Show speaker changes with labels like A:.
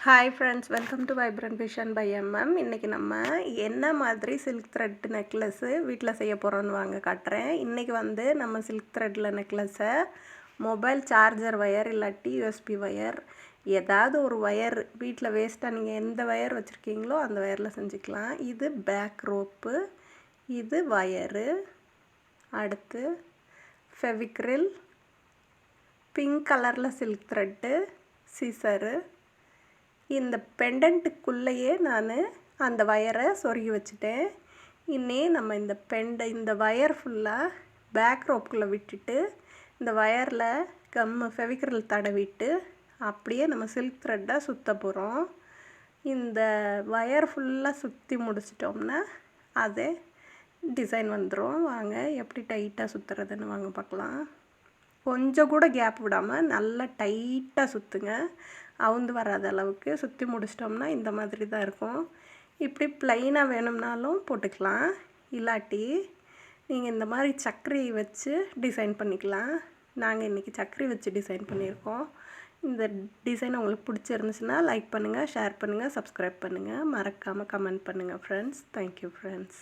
A: Hi friends, welcome to vibrant vision by MM. இன்றைக்கி நம்ம என்ன மாதிரி சில்க் த்ரெட் நெக்லஸ்ஸு வீட்டில் செய்ய போகிறோன்னு வாங்க காட்டுறேன். இன்றைக்கி நம்ம சில்க் த்ரெட்டில் நெக்லஸை மொபைல் சார்ஜர் ஒயர் இல்லாட்டி USB ஒயர் ஏதாவது ஒரு ஒயர் வீட்டில் வேஸ்ட்டாக நீங்கள் எந்த ஒயர் வச்சுருக்கீங்களோ அந்த ஒயரில் செஞ்சுக்கலாம். இது பேக் ரோப்பு, இது ஒயரு, அடுத்து ஃபெவிக்ரில், பிங்க் கலரில் சில்க் த்ரெட்டு, சிசரு. இந்த பெண்டன்ட்டுக்குள்ளேயே நான் அந்த வயரை சொருகி வச்சுட்டேன். இன்னே நம்ம இந்த வயர் ஃபுல்லாக பேக் ரோப்புக்குள்ளே விட்டுட்டு இந்த வயரில் ஃபெவிக்ரில் தடவிட்டு அப்படியே நம்ம சில்க் த்ரெட்டாக சுற்ற போகிறோம். இந்த வயர் ஃபுல்லாக சுற்றி முடிச்சிட்டோம்னா அதே டிசைன் வந்துடும். வாங்க எப்படி டைட்டாக சுற்றுறதுன்னு வாங்க பார்க்கலாம். கொஞ்சம் கூட கேப் விடாமல் நல்லா டைட்டாக சுற்றுங்க. அவுந்து வராத அளவுக்கு சுற்றி முடிச்சிட்டோம்னா இந்த மாதிரி தான் இருக்கும். இப்படி ப்ளைனாக வேணும்னாலும் போட்டுக்கலாம், இல்லாட்டி நீங்கள் இந்த மாதிரி சக்கரி வச்சு டிசைன் பண்ணிக்கலாம். நாங்கள் இன்றைக்கி சக்கரி வச்சு டிசைன் பண்ணியிருக்கோம். இந்த டிசைன் உங்களுக்கு பிடிச்சிருந்துச்சுன்னா லைக் பண்ணுங்கள், ஷேர் பண்ணுங்கள், சப்ஸ்கிரைப் பண்ணுங்கள், மறக்காமல் கமெண்ட் பண்ணுங்கள் ஃப்ரெண்ட்ஸ். Thank you friends.